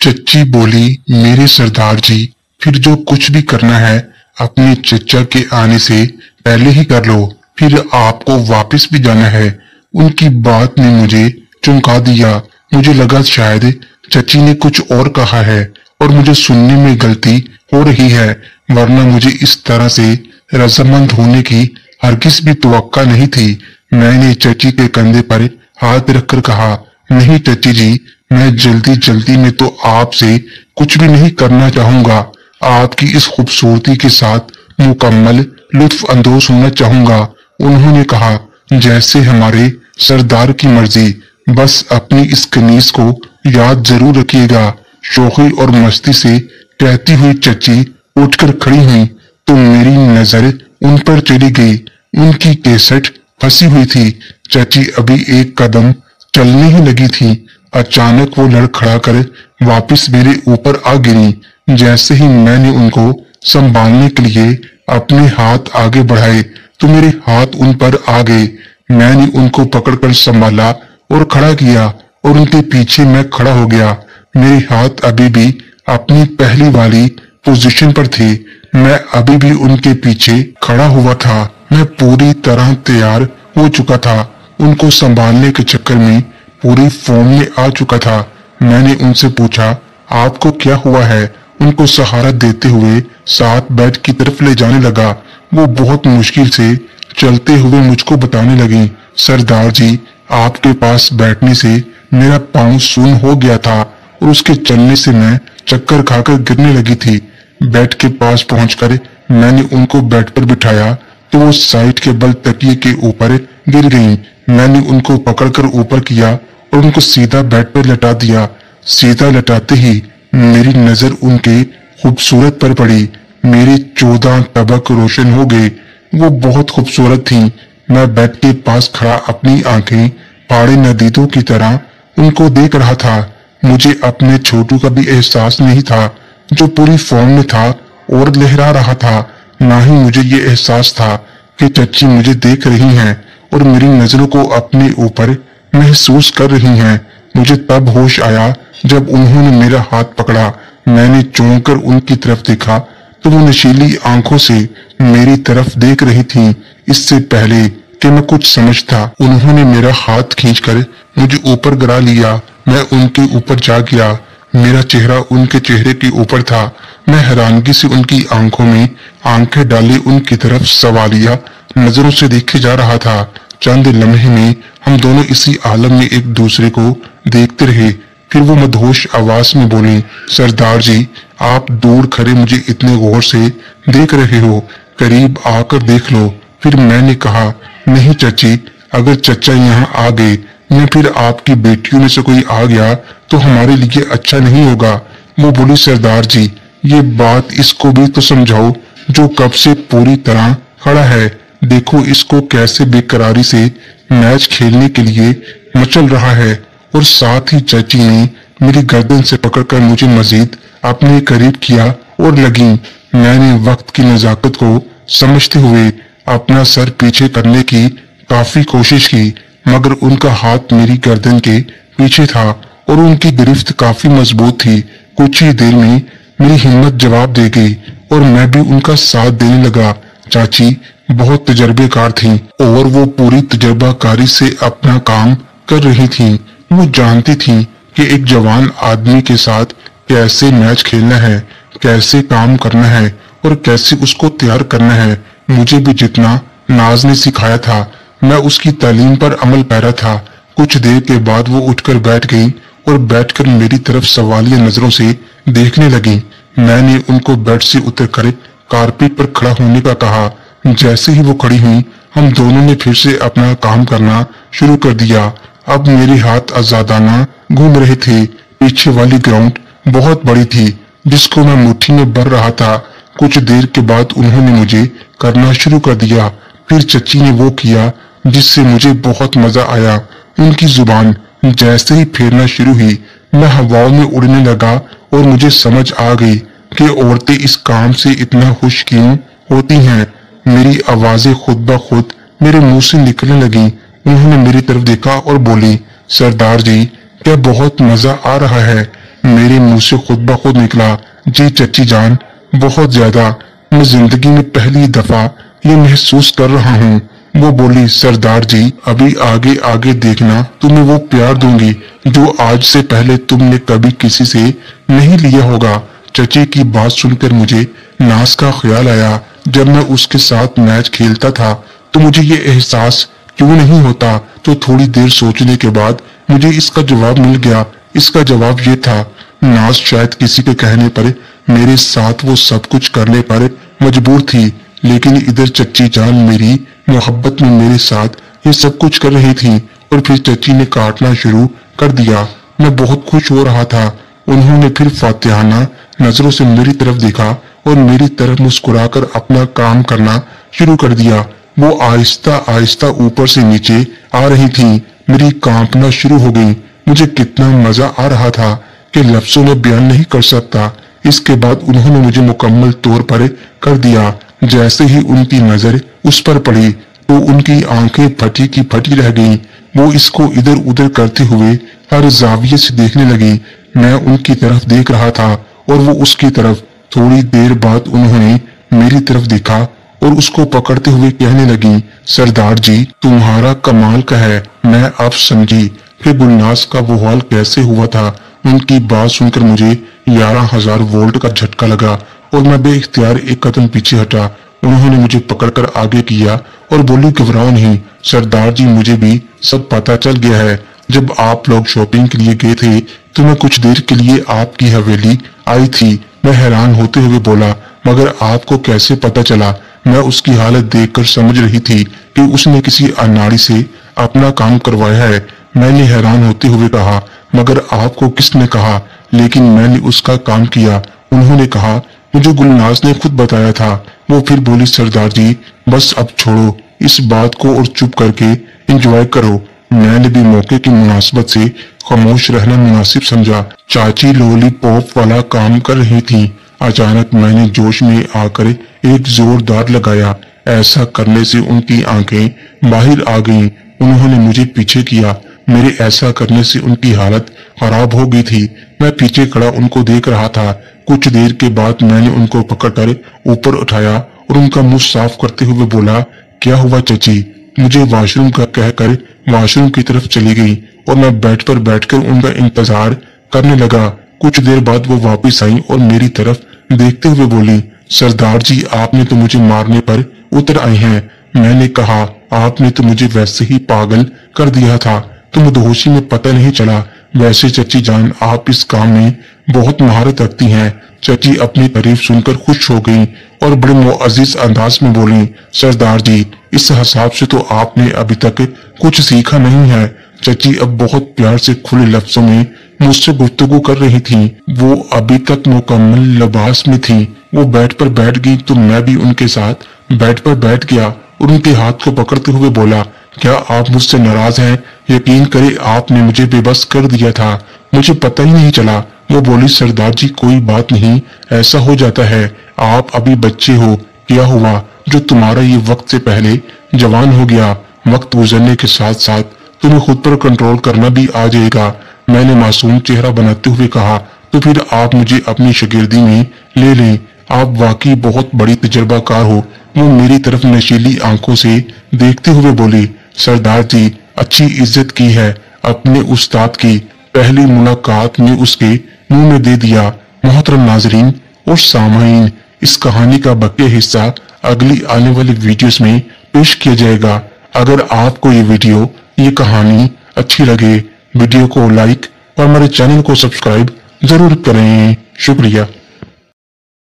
चच्ची बोली, मेरे सरदार जी, फिर जो कुछ भी करना है अपने चचा के आने से पहले ही कर लो, फिर आपको वापस भी जाना है। उनकी बात ने मुझे चौंका दिया। मुझे लगा शायद चच्ची ने कुछ और कहा है और मुझे सुनने में गलती हो रही है, वरना मुझे इस तरह से रजामंद होने की हरगिज भी तवक्का नहीं थी। मैंने चच्ची के कंधे पर हाथ रखकर कहा, नहीं चच्ची जी, मैं जल्दी जल्दी में तो आपसे कुछ भी नहीं करना चाहूंगा। आपकी इस खूबसूरती के साथ मुकम्मल लुत्फ अंदोज होना चाहूंगा। उन्होंने कहा, जैसे हमारे सरदार की मर्जी, बस अपनी इस कनीज को याद जरूर रखिएगा। शोखी और मस्ती से कहती हुई चच्ची उठकर खड़ी हुई तो मेरी नजर उन पर चली गई। उनकी केसट फंसी हुई थी। चच्ची अभी एक कदम चलने ही लगी थी, अचानक वो लड़खड़ा कर वापिस मेरे ऊपर आ गिरी। जैसे ही मैंने उनको संभालने के लिए अपने हाथ आगे बढ़ाए तो मेरे हाथ उन पर आ गए। मैंने उनको पकड़कर संभाला और खड़ा किया और उनके पीछे मैं खड़ा हो गया। मेरे हाथ अभी भी अपनी पहली वाली पोजीशन पर थे। मैं अभी भी उनके पीछे खड़ा हुआ था। मैं पूरी तरह तैयार हो चुका था। उनको संभालने के चक्कर में पूरी फॉर्म में आ चुका था। मैंने उनसे पूछा, आपको क्या हुआ है? उनको सहारा देते हुए साथ बेड की तरफ ले जाने लगा। वो बहुत मुश्किल से चलते हुए मुझको बताने लगी, सरदार जी, आपके पास बैठने से मेरा पांव सून हो गया था और उसके चलने से मैं चक्कर खाकर गिरने लगी थी। बेड के पास पहुंचकर मैंने उनको बेड पर बिठाया तो वो साइड के बल तकिए के ऊपर गिर गईं। मैंने उनको पकड़कर ऊपर किया और उनको सीधा बेड पर लटा दिया। सीधा लटाते ही मेरी नजर उनके खूबसूरत पर पड़ी। मेरे 14 तबक रोशन हो गए। वो बहुत खूबसूरत थी। मैं बेड के पास खड़ा अपनी आंखें फाड़े नदीदों की तरह उनको देख रहा था। मुझे अपने छोटू का भी एहसास नहीं था, जो पूरी फॉर्म में था और लहरा रहा था। ना ही मुझे ये एहसास था कि चच्ची मुझे देख रही हैं और मेरी नजरों को अपने ऊपर महसूस कर रही हैं। मुझे तब होश आया जब उन्होंने मेरा हाथ पकड़ा। मैंने चौंक कर उनकी तरफ देखा तो वो नशीली आंखों से मेरी तरफ देख रही थी। इससे पहले कि मैं कुछ समझता, उन्होंने मेरा हाथ खींचकर मुझे ऊपर गिरा लिया। मैं उनके ऊपर जा गिरा। मेरा चेहरा उनके चेहरे के ऊपर था। मैं हैरानगी से उनकी आंखों में आंखें डाले उनकी तरफ सवालिया नजरों से देखे जा रहा था। चंद लम्हे में हम दोनों इसी आलम में एक दूसरे को देखते रहे। फिर वो मदहोश आवाज में बोली, सरदार जी, आप दूर खड़े मुझे इतने गौर से देख रहे हो, करीब आकर देख लो। फिर मैंने कहा, नहीं चच्ची, अगर चचा यहाँ आ गए या फिर आपकी बेटियों में से कोई आ गया तो हमारे लिए अच्छा नहीं होगा। वो बोली, सरदार जी, ये बात इसको भी तो समझाओ जो कब से पूरी तरह खड़ा है। देखो इसको कैसे बेकरारी से मैच खेलने के लिए मचल रहा है। और साथ ही चाची ने मेरी गर्दन से पकड़कर मुझे मजीद अपने करीब किया और लगी। मैंने वक्त की नजाकत को समझते हुए अपना सर पीछे करने की काफी कोशिश की, मगर उनका हाथ मेरी गर्दन के पीछे था और उनकी गिरफ्त काफी मजबूत थी। कुछ ही देर में मेरी हिम्मत जवाब दे गई और मैं भी उनका साथ देने लगा। चाची बहुत तजर्बेकार थी और वो पूरी तजर्बाकारी से अपना काम कर रही थी। वो जानती थी कि एक जवान आदमी के साथ कैसे मैच खेलना है, कैसे काम करना है और कैसे उसको तैयार करना है। मुझे भी जितना नाज ने सिखाया था मैं उसकी तालीम पर अमल पैरा था। कुछ देर के बाद वो उठकर बैठ गई और बैठकर मेरी तरफ सवालिया नजरों से देखने लगी। मैंने उनको बेड से उतरकर कारपेट पर खड़ा होने का कहा। जैसे ही वो खड़ी हुई हम दोनों ने फिर से अपना काम करना शुरू कर दिया। अब मेरे हाथ आजादाना घूम रहे थे। पीछे वाली ग्राउंड बहुत बड़ी थी जिसको मैं मुट्ठी में भर रहा था। कुछ देर के बाद उन्होंने मुझे करना शुरू कर दिया। फिर चच्ची ने वो किया जिससे मुझे बहुत मजा आया। उनकी जुबान जैसे ही फेरना शुरू हुई मैं हवाओं में उड़ने लगा और मुझे समझ आ गई कि औरतें इस काम से इतना खुश क्यों होती हैं। मेरी आवाजें खुद ब खुद मेरे मुंह से निकलने लगी। उन्होंने मेरी तरफ देखा और बोली, सरदार जी, क्या बहुत मजा आ रहा है। मेरे मुंह से खुद ब खुद निकला, जी चची जान, बहुत ज्यादा। मैं जिंदगी में पहली दफा ये महसूस कर रहा हूँ। वो बोली, सरदार जी अभी आगे आगे देखना, तुम्हें वो प्यार दूंगी जो आज से पहले तुमने कभी किसी से नहीं लिया होगा। चची की बात सुनकर मुझे नाज का ख्याल आया। जब मैं उसके साथ मैच खेलता था तो मुझे ये एहसास क्यों नहीं होता। तो थोड़ी देर सोचने के बाद मुझे इसका जवाब मिल गया। इसका जवाब ये था, नाज शायद किसी के कहने पर मेरे साथ वो सब कुछ करने पर मजबूर थी, लेकिन इधर चच्ची जान मेरी मोहब्बत में मेरे साथ ये सब कुछ कर रही थी। और फिर चच्ची ने काटना शुरू कर दिया। मैं बहुत खुश हो रहा था। उन्होंने फिर फातिहाना नजरों से मेरी तरफ देखा और मेरी तरफ मुस्कुराकर अपना काम करना शुरू कर दिया। वो आहिस्ता आहिस्ता ऊपर से नीचे आ रही थी। मेरी कांपना शुरू हो गई। मुझे कितना मजा आ रहा था कि लफ्जों में बयान नहीं कर सकता। इसके बाद उन्होंने मुझे मुकम्मल तौर पर कर दिया। जैसे ही उनकी नजर उस पर पड़ी तो उनकी आंखें फटी की फटी रह गईं। वो इसको इधर उधर करते हुए हर जाविये से देखने लगी। मैं उनकी तरफ देख रहा था और वो उसकी तरफ। थोड़ी देर बाद उन्होंने मेरी तरफ देखा और उसको पकड़ते हुए कहने लगी, सरदार जी तुम्हारा कमाल का है। मैं अब समझी कि गुलनाज का वो हाल कैसे हुआ था। उनकी बात सुनकर मुझे 11,000 वोल्ट का झटका लगा और मैं बेइख्तियार एक कदम पीछे हटा। उन्होंने मुझे पकड़कर आगे किया और बोली, घबराओ नहीं सरदार जी, मुझे भी सब पता चल गया है। जब आप लोग शॉपिंग के लिए गए थे तो मैं कुछ देर के लिए आपकी हवेली आई थी। मैं हैरान होते हुए बोला, मगर आपको कैसे पता चला? मैं उसकी हालत देखकर समझ रही थी कि उसने किसी अनाड़ी से अपना काम करवाया है। मैंने हैरान होते हुए कहा, मगर आपको किसने कहा? लेकिन मैंने उसका काम किया। उन्होंने कहा, मुझे गुलनाज ने खुद बताया था। वो फिर बोली, सरदार जी बस अब छोड़ो इस बात को और चुप करके एंजॉय करो। मैंने भी मौके की मुनासिबत से खामोश रहना मुनासिब समझा। चाची लॉलीपॉप वाला काम कर रही थी। अचानक मैंने जोश में आकर एक जोरदार लगाया। ऐसा करने से उनकी आंखें बाहर आ गईं। उन्होंने मुझे पीछे किया। मेरे ऐसा करने से उनकी हालत खराब हो गई थी। मैं पीछे खड़ा उनको देख रहा था। कुछ देर के बाद मैंने उनको पकड़कर ऊपर उठाया और उनका मुंह साफ करते हुए बोला, क्या हुआ चची? मुझे वॉशरूम का कहकर वॉशरूम की तरफ चली गई और मैं बेड पर बैठकर उनका इंतजार करने लगा। कुछ देर बाद वो वापस आई और मेरी तरफ देखते हुए बोली, सरदार जी आपने तो मुझे मारने पर उतर आए हैं। मैंने कहा, आपने तो मुझे वैसे ही पागल कर दिया था, तुम बेहोशी में पता नहीं चला। वैसे चची जान आप इस काम में बहुत महारत रखती हैं। चची अपनी तारीफ सुनकर खुश हो गई और बड़े मुअज्जिज अंदाज में बोली, सरदार जी इस हिसाब से तो आपने अभी तक कुछ सीखा नहीं है। चची अब बहुत प्यार से खुले लफ्जों में मुझसे गुफ्तगू कर रही थी। वो अभी तक मुकम्मल लिबास में थी। वो बेड पर बैठ गई तो मैं भी उनके साथ बेड पर बैठ गया और उनके हाथ को पकड़ते हुए बोला, क्या आप मुझसे नाराज हैं? यकीन करें आपने मुझे बेबस कर दिया था, मुझे पता ही नहीं चला। वो बोली, सरदार जी कोई बात नहीं, ऐसा हो जाता है। आप अभी बच्चे हो। क्या हुआ जो तुम्हारा ये वक्त से पहले जवान हो गया? वक्त गुजरने के साथ साथ तुम्हें खुद पर कंट्रोल करना भी आ जाएगा। मैंने मासूम चेहरा बनाते हुए कहा, तो फिर आप मुझे अपनी शागिर्दी में ले लें। आप वाकई बहुत बड़ी तजर्बाकार हो। वो मेरी तरफ नशीली आंखों से देखते हुए बोली, सरदार जी अच्छी इज्जत की है अपने उस्ताद की। पहली मुलाकात में उसके मुंह में दे दिया। मोहतरम नाजरीन और सामाईन, इस कहानी का बाकी हिस्सा अगली आने वाली वीडियोस में पेश किया जाएगा। अगर आपको ये कहानी अच्छी लगे, वीडियो को लाइक और हमारे चैनल को सब्सक्राइब जरूर करें। शुक्रिया।